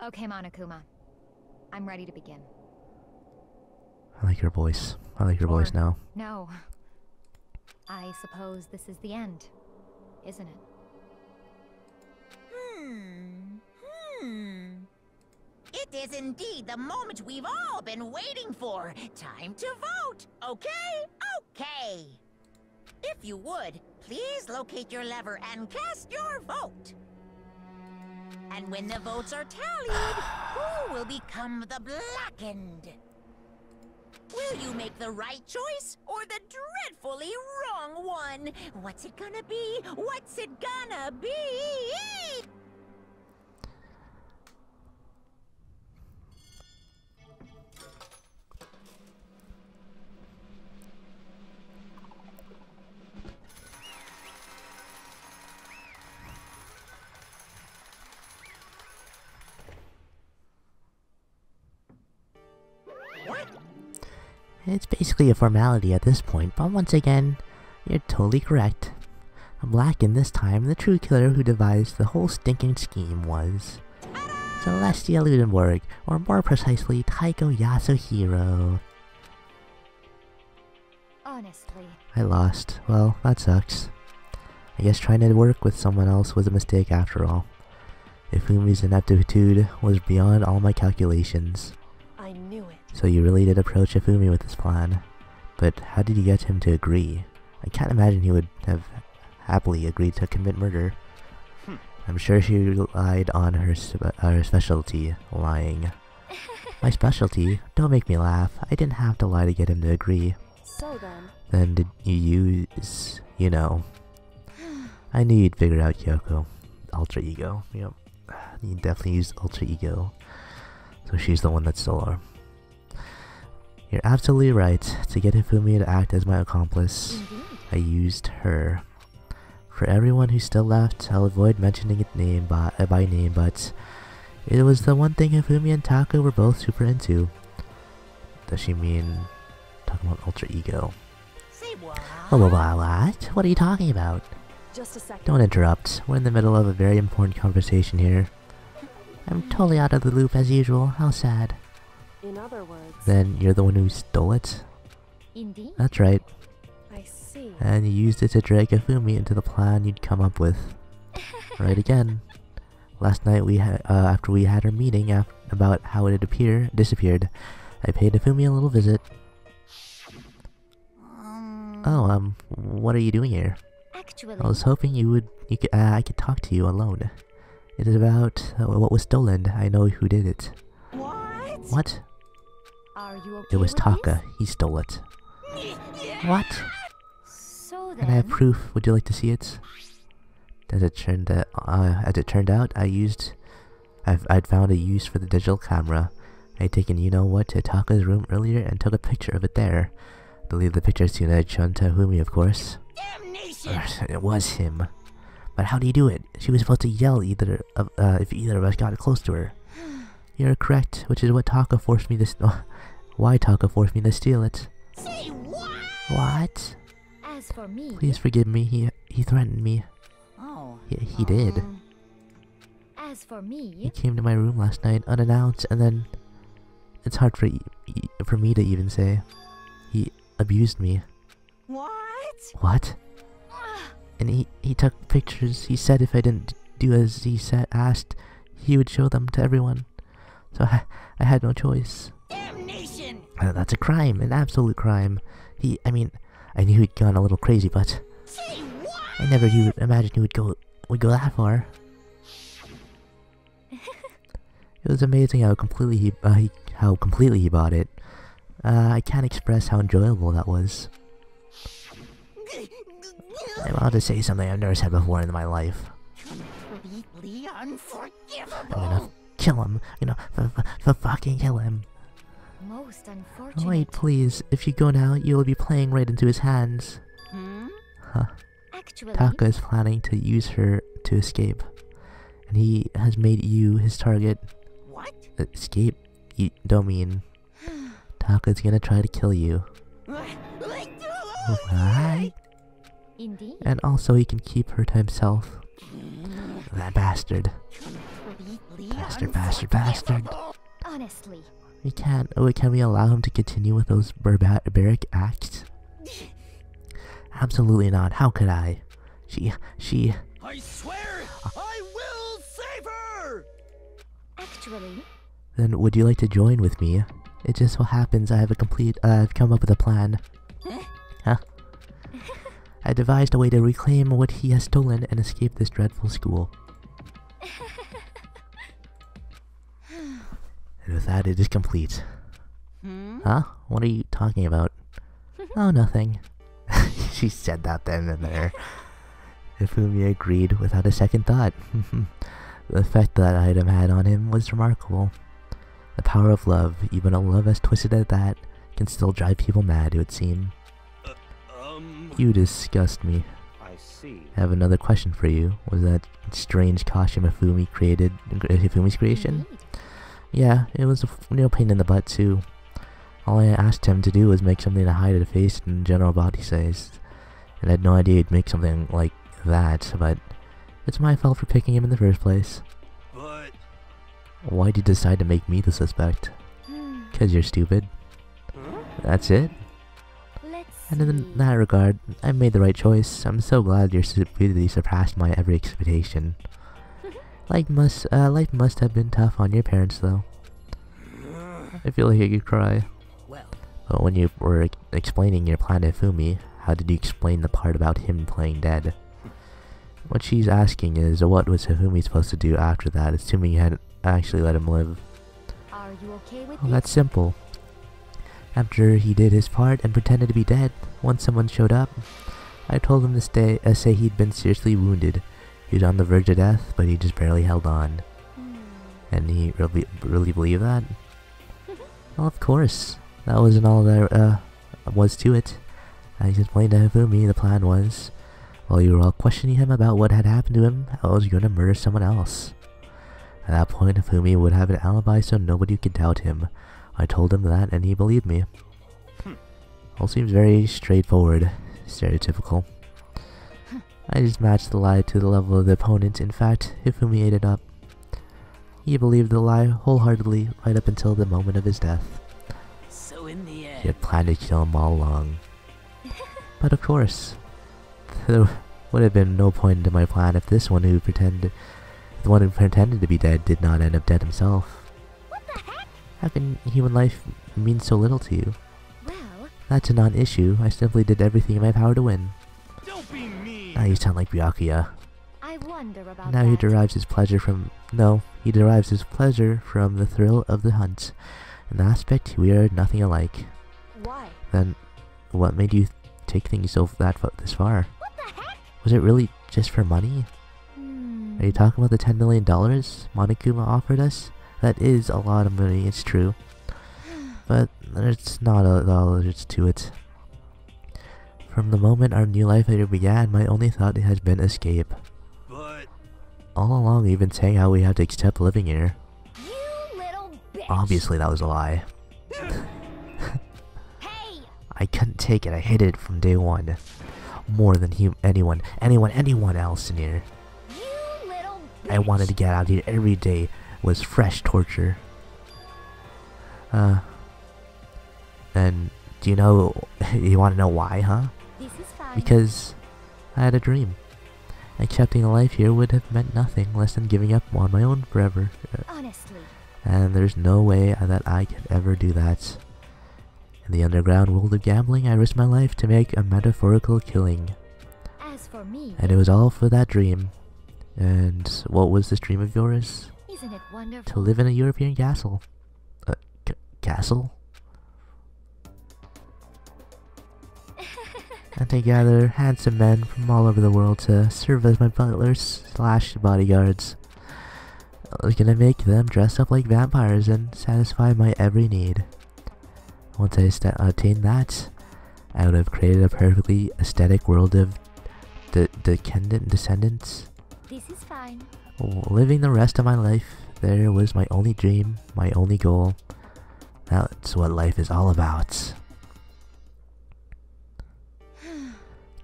Okay, Monokuma. I'm ready to begin. I like your voice. I like your voice now. No. I suppose this is the end, isn't it? It is indeed the moment we've all been waiting for. Time to vote, okay? Okay. If you would, please locate your lever and cast your vote. And when the votes are tallied, who will become the blackened? Will you make the right choice or the dreadfully wrong one? What's it gonna be? What's it gonna be? What? It's basically a formality at this point, but once again, you're totally correct. Blackened this time, the true killer who devised the whole stinking scheme was Celestia Ludenborg, or more precisely, Taiko Yasuhiro. Honestly. I lost. Well, that sucks. I guess trying to work with someone else was a mistake after all. Ifumi's ineptitude was beyond all my calculations. I knew it. So you really did approach Ifumi with this plan. But how did you get him to agree? I can't imagine he would have happily agreed to commit murder. I'm sure she relied on her specialty, lying. My specialty? Don't make me laugh. I didn't have to lie to get him to agree. So then... Then did you use... you know... I knew you'd figure out Kyoko. Ultra Ego. Yep. You definitely used Ultra Ego. So she's the one that stole her. You're absolutely right. To get Ifumi to act as my accomplice, I used her. For everyone who's still left, I'll avoid mentioning it by name, but it was the one thing Ifumi and Tako were both super into. Does she mean talking about Ultra Ego? Say what? What? What are you talking about? Just a second. Don't interrupt. We're in the middle of a very important conversation here. I'm totally out of the loop as usual. How sad. In other words... Then you're the one who stole it? Indeed. That's right. I see. And you used it to drag Ifumi into the plan you'd come up with. Right again. Last night after we had our meeting about how it had disappeared, I paid Ifumi a little visit. Oh, what are you doing here? Actually, I was hoping I could talk to you alone. It is about what was stolen. I know who did it. What? What? are you okay It was with Taka. He stole it. What? this? So And I have then, proof. Would you like to see it? As it turned out, I'd found a use for the digital camera. I'd taken you-know-what to Taka's room earlier and took a picture of it there. I believe the picture soon had shown Tahumi, of course. Damnation! It was him. But how do you do it? She was supposed to yell if either of us got close to her. You're correct, which is what Taka forced me to why Taka forced me to steal it. Say what? What? as for me, Please forgive me. He threatened me. Oh. He did. as for He me, came to my room last night unannounced, and then it's hard for me to even say. He abused me. What? What? And he took pictures. He said if I didn't do as he asked, he would show them to everyone. So I had no choice. Damnation! That's a crime, an absolute crime. I knew he'd gone a little crazy, but Say what? I never imagined he would go that far. It was amazing how completely he bought it. I can't express how enjoyable that was. I wanted to say something I've never said before in my life. Completely unforgivable. I'm gonna kill him. Fucking kill him. most unfortunate. Wait, please. If you go now, you will be playing right into his hands. Huh. Actually, Taka is planning to use her to escape. And he has made you his target. What? Escape? You don't mean... Taka's gonna try to kill you. What? indeed. And also he can keep her to himself. That bastard. Bastard, bastard, bastard. Honestly. We can't. Oh, can we allow him to continue with those barbaric acts? Absolutely not. How could I? She. I swear, I will save her! Actually, Then would you like to join with me? It just so happens I've come up with a plan. Huh? I devised a way to reclaim what he has stolen and escape this dreadful school. And with that, it is complete. Huh? What are you talking about? Oh, nothing. She said that then and there. Ifumi agreed without a second thought. The effect that item had on him was remarkable. The power of love, even a love as twisted as that, can still drive people mad, it would seem. You disgust me. I see. I have another question for you. Was that strange costume Ifumi's creation? indeed. Yeah, it was a real pain in the butt too. All I asked him to do was make something to hide the face and general body size. And I had no idea he'd make something like that, but it's my fault for picking him in the first place. But Why'd you decide to make me the suspect? 'Cause you're stupid. That's it? Let's And in see. that regard, I made the right choice. I'm so glad your stupidity surpassed my every expectation. Life must have been tough on your parents, though. I feel like I could cry. Well, But when you were explaining your plan to Fumi, how did you explain the part about him playing dead? What she's asking is, what was Hifumi supposed to do after that, assuming you had actually let him live? Are you okay with Well, this? that's simple. After he did his part and pretended to be dead, once someone showed up, I told him to say he'd been seriously wounded. He was on the verge of death, but he just barely held on. And he really believed that? Well, of course. That wasn't all there was to it. I explained to Hifumi the plan was, while you were all questioning him about what had happened to him, I was going to murder someone else. At that point, Hifumi would have an alibi so nobody could doubt him. I told him that, and he believed me. All seems very straightforward, stereotypical. I just matched the lie to the level of the opponent. In fact, Hifumi ate it up. He believed the lie wholeheartedly right up until the moment of his death. so in the He end, had planned to kill him all along. But of course, there would have been no point to my plan if the one who pretended to be dead did not end up dead himself. What the heck? How can human life mean so little to you? Well, That's a non-issue. I simply did everything in my power to win. don't be mean. Now you sound like Byakuya. I wonder about Now that. he derives his pleasure from the thrill of the hunt. In that aspect, we are nothing alike. Why? Then, what made you take things this far? What the heck? Was it really just for money? Are you talking about the $10 million Monokuma offered us? That is a lot of money, it's true. But there's not all there's to it. From the moment our new life ever began, my only thought has been escape. But All along, we've been saying how we have to accept living here. You little bitch. Obviously, that was a lie. Hey! I couldn't take it. I hated it from day one. More than anyone else in here. You little bitch. I wanted to get out here every day. Was fresh torture. And do you know? You want to know why, huh? This is fine. Because I had a dream. Accepting a life here would have meant nothing less than giving up on my own forever. Honestly. And there's no way that I could ever do that. In the underground world of gambling, I risked my life to make a metaphorical killing. As for me, And it was all for that dream. And what was this dream of yours? isn't it wonderful? To live in a European castle. Castle? And to gather handsome men from all over the world to serve as my butlers / bodyguards. I was gonna make them dress up like vampires and satisfy my every need. Once I attained that, I would have created a perfectly aesthetic world of descendants. This is fine. Living the rest of my life there was my only dream, my only goal. That's what life is all about.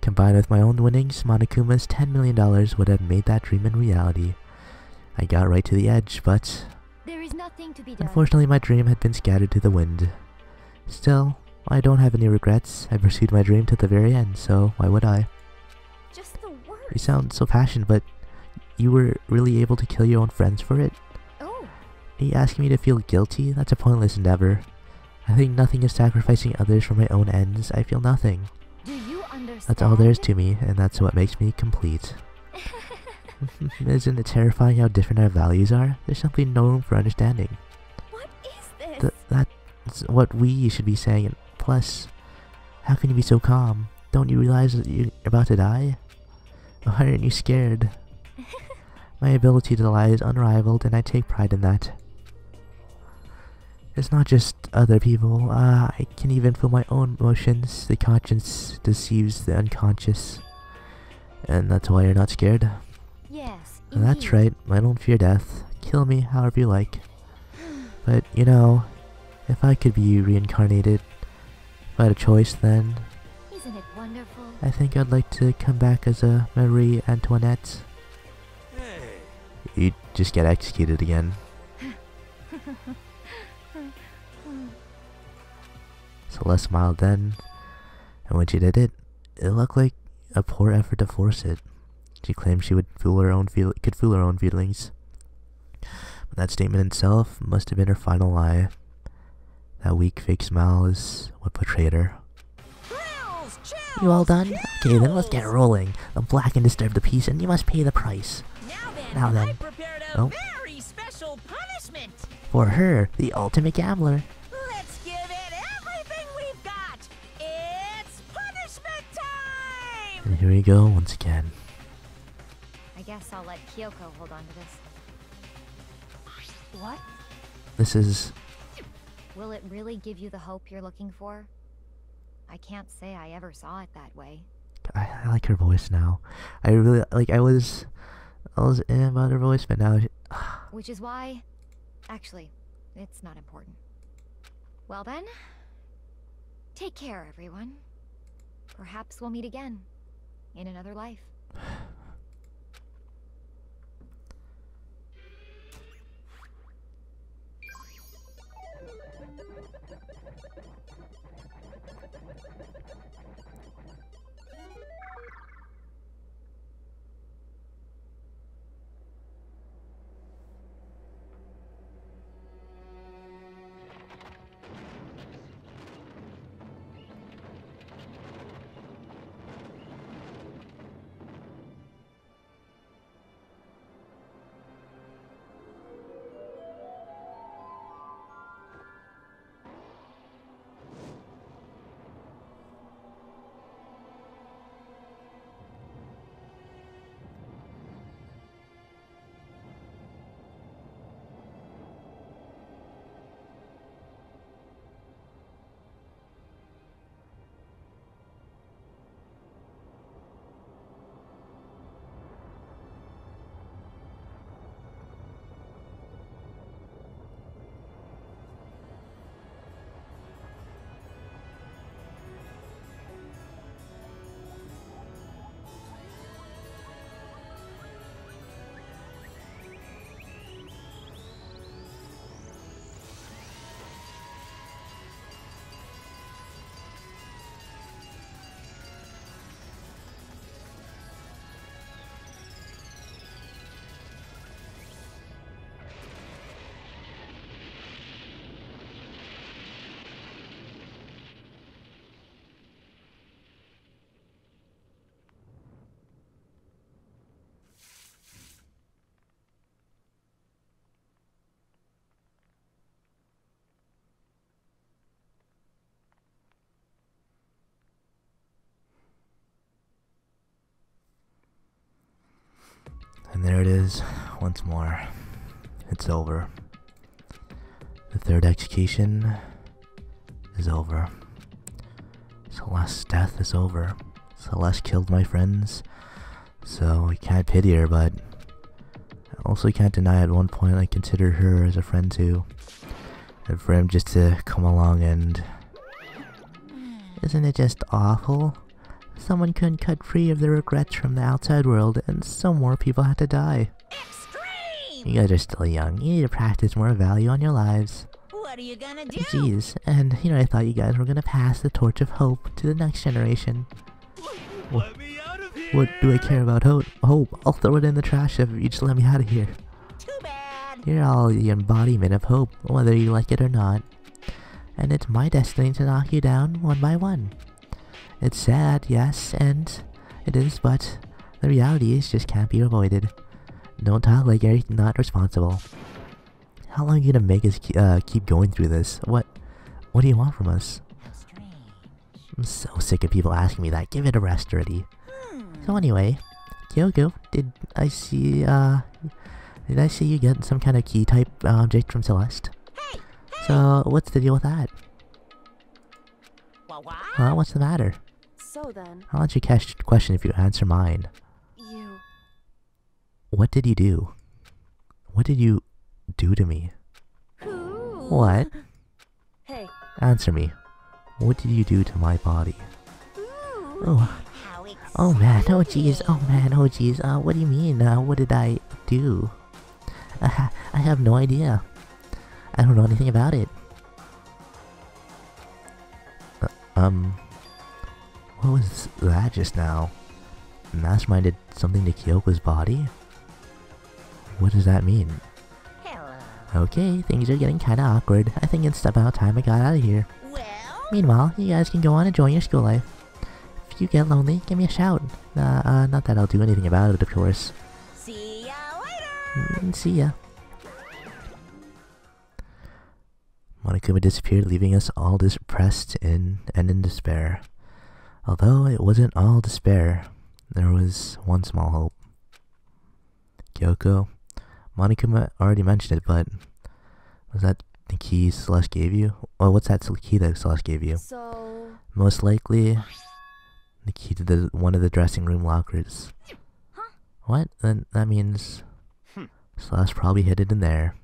Combined with my own winnings, Monokuma's $10 million would have made that dream a reality. I got right to the edge, but There is nothing to be done. unfortunately my dream had been scattered to the wind. Still, I don't have any regrets. I pursued my dream to the very end, so why would I? Just the You worst. sound so passionate, but you were really able to kill your own friends for it? Oh, Are you asking me to feel guilty? That's a pointless endeavor. I think nothing of sacrificing others for my own ends. I feel nothing. do you understand? That's all there is to me, and that's what makes me complete. Isn't it terrifying how different our values are? There's simply no room for understanding. What is this? That's what we should be saying. And plus, how can you be so calm? Don't you realize that you're about to die? Why aren't you scared? My ability to lie is unrivaled, and I take pride in that. It's not just other people. I can even feel my own emotions. The conscience deceives the unconscious. And that's why you're not scared? Yes, That's indeed. right. I don't fear death. Kill me however you like. But, you know, if I could be reincarnated, if I had a choice, then Isn't it wonderful? I think I'd like to come back as a Marie Antoinette. Hey. You'd just get executed again. Celeste smiled then, and when she did it, it looked like a poor effort to force it. She claimed she would could fool her own feelings. But that statement itself must have been her final lie. That weak fake smile is what betrayed her. Thrills, chills, You all done? Okay, then let's get kills. rolling. The black and disturb the peace, and you must pay the price. Now then, I prepared a Oh. very special punishment. For her, the ultimate gambler. Let's give it everything we've got. It's punishment time. And here we go once again. I guess I'll let Kyoko hold on to this. What? This is... Will it really give you the hope you're looking for? I can't say I ever saw it that way. I like her voice now. I really, like, I was in about her voice, but now... Which is why... Actually, it's not important. Well then... Take care, everyone. Perhaps we'll meet again. In another life. And there it is, once more. It's over. The third execution is over. Celeste's death is over. Celeste killed my friends, so I can't pity her, but I also can't deny at one point I considered her as a friend too. And for him just to come along and... Isn't it just awful? Someone couldn't cut free of their regrets from the outside world, and some more people had to die. Extreme. You guys are still young. You need to practice more value on your lives. What are you gonna do? Jeez, and I thought you guys were gonna pass the torch of hope to the next generation. Let me out of here. What do I care about hope? I'll throw it in the trash if you just let me out of here. Too bad. You're all the embodiment of hope, whether you like it or not. And it's my destiny to knock you down one by one. It's sad, yes, and it is, but the reality is just can't be avoided. Don't talk like you're not responsible. How long are you gonna make us keep going through this? What do you want from us? Strange. I'm so sick of people asking me that. Give it a rest already. So anyway, Kyoko, did I see you get some kind of key type object from Celeste? Hey! So what's the deal with that? What? Huh? What's the matter? So then, I'll let you catch the question if you answer mine. you... What did you do? What did you do to me? What? Hey, Answer me. What did you do to my body? Oh, How oh man, oh jeez, oh man, oh jeez. What do you mean? What did I do? I have no idea. I don't know anything about it. What was that just now? Mastermind did something to Kyoko's body? What does that mean? Hello. Okay, things are getting kinda awkward. I think it's about time I got out of here. Well, Meanwhile, you guys can go on enjoying your school life. If you get lonely, give me a shout. Not that I'll do anything about it, of course. see ya later. See ya. Monokuma disappeared, leaving us all depressed and in despair. Although it wasn't all despair, there was one small hope. Kyoko, Monokuma already mentioned it, but was that the key Celeste gave you? Well, what's that key that Celeste gave you? so... Most likely, the key to one of the dressing room lockers. What? Then that means Celeste probably hid it in there.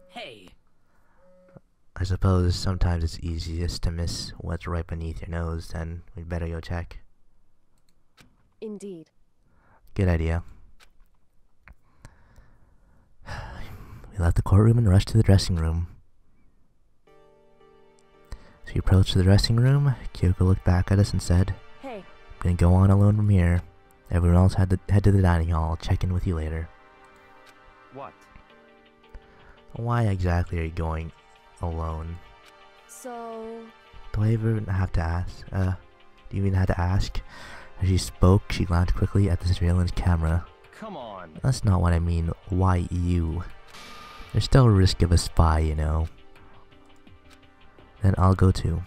Hey. I suppose sometimes it's easiest to miss what's right beneath your nose, then we'd better go check. Indeed. Good idea. We left the courtroom and rushed to the dressing room. As we approached the dressing room, Kyoko looked back at us and said, Hey, "I'm gonna go on alone from here. Everyone else had to head to the dining hall. I'll check in with you later." What? Why exactly are you going alone? so... Do I even have to ask? Do you even have to ask? As she spoke, she glanced quickly at the surveillance camera. Come on. That's not what I mean. Why you? There's still a risk of a spy, you know. Then I'll go too.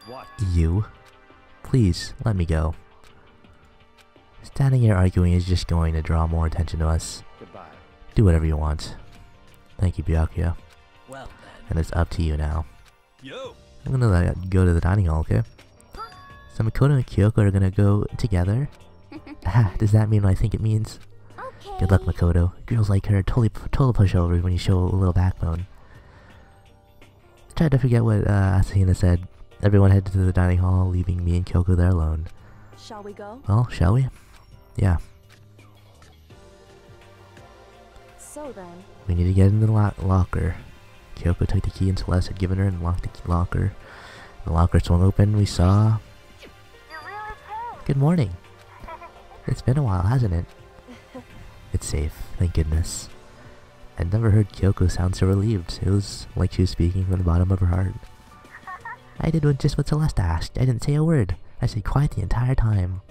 What? You? Please, let me go. Standing here arguing is just going to draw more attention to us. Goodbye. Do whatever you want. Thank you, Byakuya. Well And it's up to you now. then. Yo. I'm gonna let you go to the dining hall, okay? So Makoto and Kyoko are gonna go together. Does that mean what I think it means? Okay. Good luck, Makoto. Girls like her total pushovers when you show a little backbone. Tried to forget what Asahina said. Everyone headed to the dining hall, leaving me and Kyoko there alone. Shall we go? Well, shall we? Yeah. So then, We need to get in the locker. Kyoko took the key and Celeste had given her and locked the locker. The locker swung open. We saw... Good morning. It's been a while, hasn't it? It's safe, thank goodness. I'd never heard Kyoko sound so relieved. It was like she was speaking from the bottom of her heart. I did just what Celeste asked. I didn't say a word. I stayed quiet the entire time.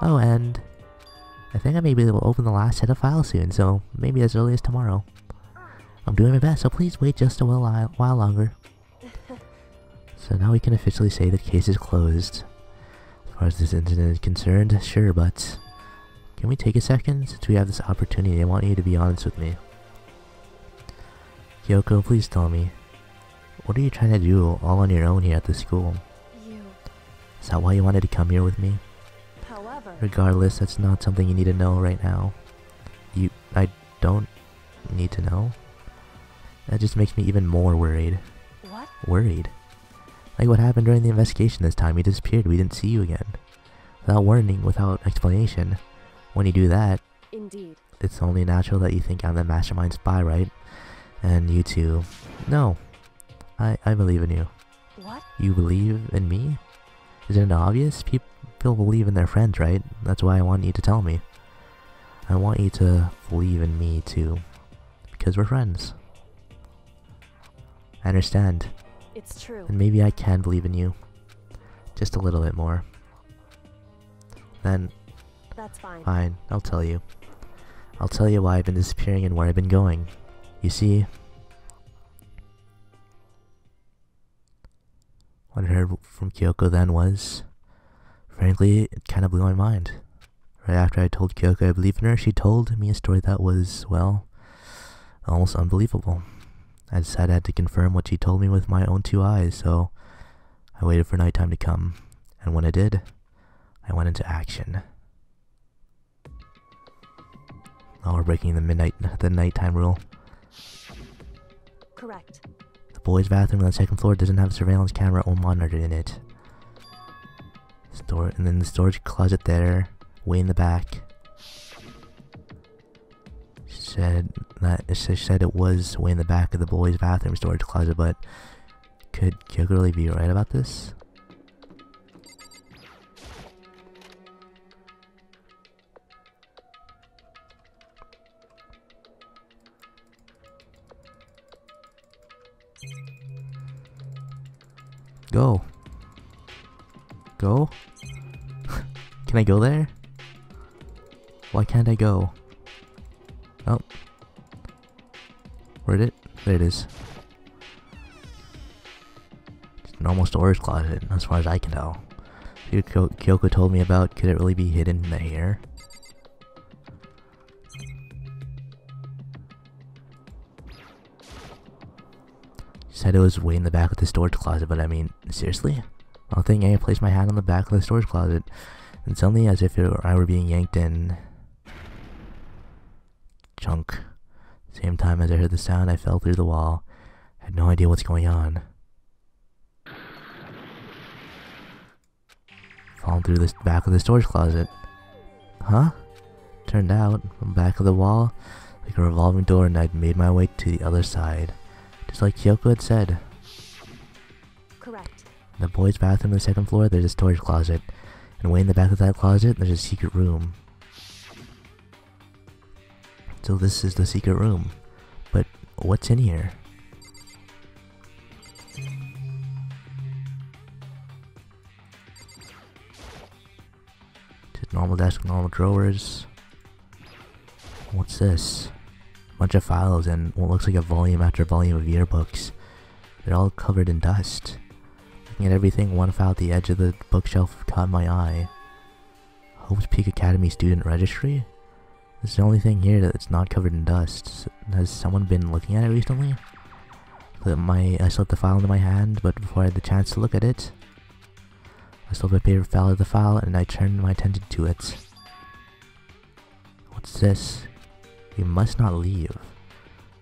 Oh, and I think I may be able to open the last set of files soon, so maybe as early as tomorrow. I'm doing my best, so please wait just a while longer. So now we can officially say the case is closed. As far as this incident is concerned, sure, but can we take a second? Since we have this opportunity, I want you to be honest with me. Kyoko, please tell me, what are you trying to do all on your own here at the school? you... Is that why you wanted to come here with me? However... Regardless, that's not something you need to know right now. I don't need to know? That just makes me even more worried. What? Worried? Like what happened during the investigation this time. You disappeared, we didn't see you again. Without warning, without explanation. When you do that, Indeed. it's only natural that you think I'm the mastermind spy, right? And you too. No. I believe in you. What? You believe in me? Isn't it obvious? People believe in their friends, right? That's why I want you to tell me. I want you to believe in me too. Because we're friends. I understand. It's true. And maybe I can believe in you. Just a little bit more. Then, That's fine. fine, I'll tell you. I'll tell you why I've been disappearing and where I've been going. You see, what I heard from Kyoko then was, frankly, it kind of blew my mind. Right after I told Kyoko I believed in her, she told me a story that was, well, almost unbelievable. I decided I had to confirm what she told me with my own 2 eyes, so I waited for nighttime to come, and when it did, I went into action. Oh, we're breaking the nighttime rule. Correct. The boys' bathroom on the 2nd floor doesn't have a surveillance camera or monitor in it. And then the storage closet there, way in the back. She said it was way in the back of the boys' bathroom storage closet, but could Kyoko really be right about this? Go. Go? Can I go there? Why can't I go? Oh. Where'd it? There it is. Just a normal storage closet, as far as I can tell. Kyoko told me about, could it really be hidden in the air? She said it was way in the back of the storage closet, but I mean, seriously? I think I placed my hand on the back of the storage closet, and suddenly, as if I were being yanked in. Chunk. Same time as I heard the sound, I fell through the wall. I had no idea what's going on. Falling through the back of the storage closet. Huh? Turned out, from the back of the wall, like a revolving door, and I'd made my way to the other side. Just like Kyoko had said. Correct. In the boys' bathroom on the 2nd floor, there's a storage closet. And way in the back of that closet, there's a secret room. So this is the secret room. But what's in here? Just normal desk, normal drawers. What's this? Bunch of files and what looks like a volume after volume of yearbooks. They're all covered in dust. Looking at everything, one file at the edge of the bookshelf caught my eye. Hope's Peak Academy Student Registry? This is the only thing here that's not covered in dust. Has someone been looking at it recently? I slipped the file into my hand, but before I had the chance to look at it, I slipped a paper file of the file and I turned my attention to it. What's this? You must not leave.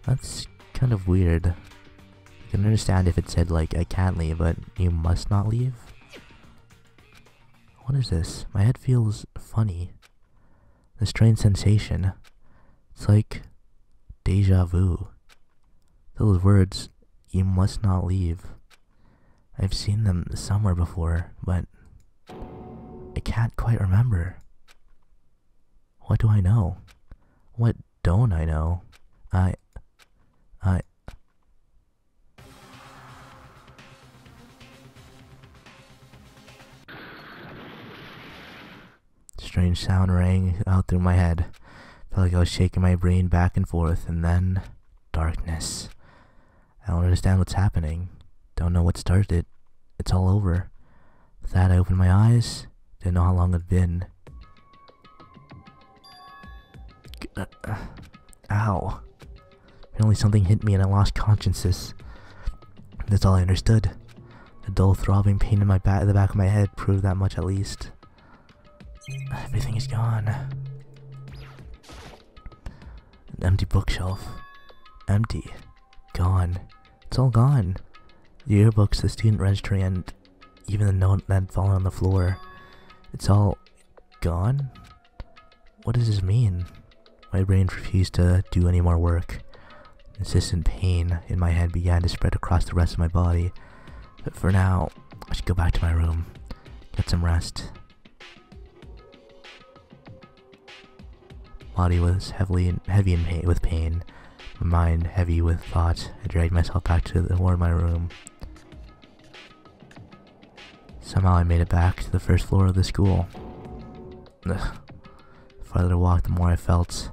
That's kind of weird. I can understand if it said like, I can't leave, but you must not leave? What is this? My head feels funny. A strange sensation. It's like deja vu. Those words, you must not leave. I've seen them somewhere before, but I can't quite remember. What do I know? What don't I know? Strange sound rang out through my head. Felt like I was shaking my brain back and forth, and then darkness. I don't understand what's happening. Don't know what started it. It's all over. With that, I opened my eyes. Didn't know how long it'd been. Ow. Apparently something hit me and I lost consciousness. That's all I understood. A dull throbbing pain in the back of my head proved that much at least. Everything is gone. An empty bookshelf. Empty. Gone. It's all gone. The yearbooks, the student registry, and even the note that had fallen on the floor. It's all gone? What does this mean? My brain refused to do any more work. Insistent pain in my head began to spread across the rest of my body. But for now, I should go back to my room, get some rest. Body was heavy with pain. My mind heavy with thought. I dragged myself back to the door of my room. Somehow I made it back to the first floor of the school. Ugh. The farther I walked, the more I felt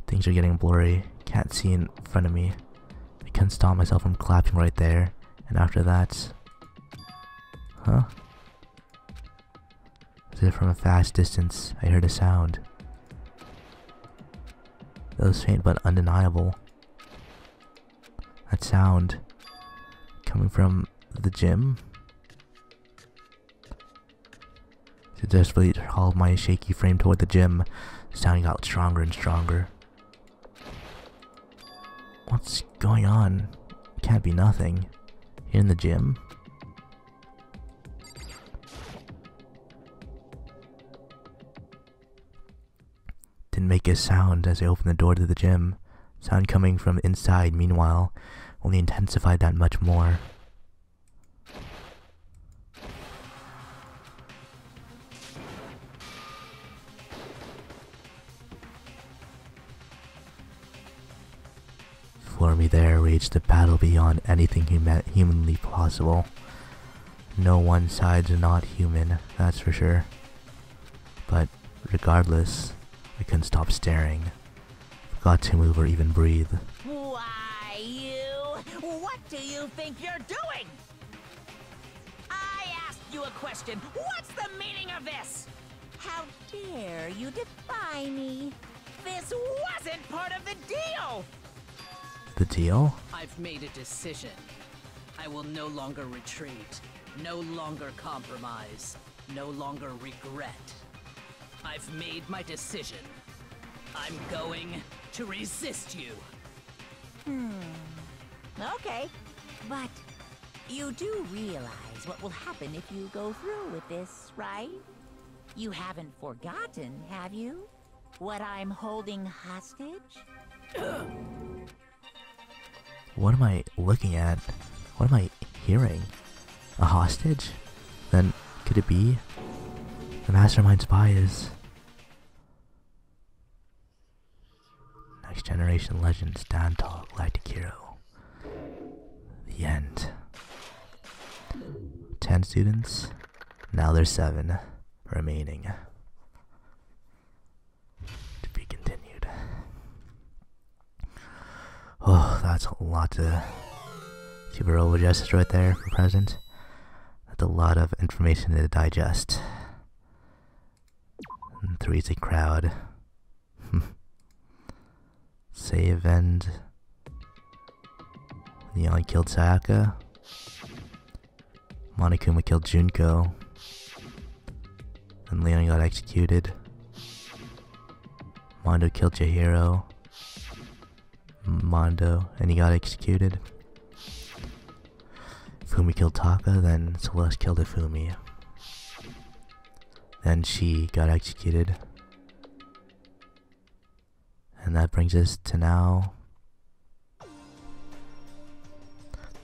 things are getting blurry. Can't see in front of me. I couldn't stop myself from collapsing right there. And after that... Huh? As if from a fast distance, I heard a sound. It was faint but undeniable. That sound coming from the gym. To desperately haul my shaky frame toward the gym, the sound got stronger and stronger. What's going on? It can't be nothing. You're in the gym? Didn't make a sound as I opened the door to the gym. Sound coming from inside, meanwhile, only intensified that much more. For me there raged a battle beyond anything humanly possible. No one side's not human, that's for sure. But regardless, I couldn't stop staring. Forgot to move or even breathe. Why, you? What do you think you're doing? I asked you a question. What's the meaning of this? How dare you defy me? This wasn't part of the deal! The deal? I've made a decision. I will no longer retreat, no longer compromise, no longer regret. I've made my decision. I'm going to resist you. Okay, but you do realize what will happen if you go through with this, right? You haven't forgotten, have you? What I'm holding hostage? What am I looking at? What am I hearing? A hostage? Then, could it be? The mastermind spy is... Next Generation Legends Dantog Galactic Hero. The end. 10 students. Now there's 7 remaining. To be continued. Oh, that's a lot to super digest right there for present. That's a lot of information to digest. And 3's a crowd. Save and Leon killed Sayaka. Monokuma killed Junko. And Leon got executed. Mondo killed Chihiro. Mondo, and he got executed. Fumi killed Taka, then Celeste killed Ifumi. Then she got executed. And that brings us to now.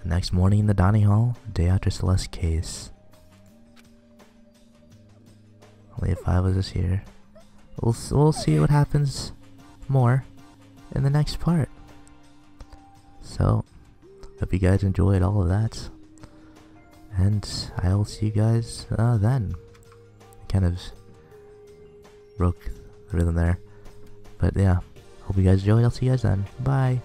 The next morning in the dining hall, the day after Celeste's case. Only 5 of us here. We'll see what happens more in the next part. So, hope you guys enjoyed all of that. And I'll see you guys then. Kind of broke the rhythm there. But yeah, hope you guys enjoyed. I'll see you guys then. Bye.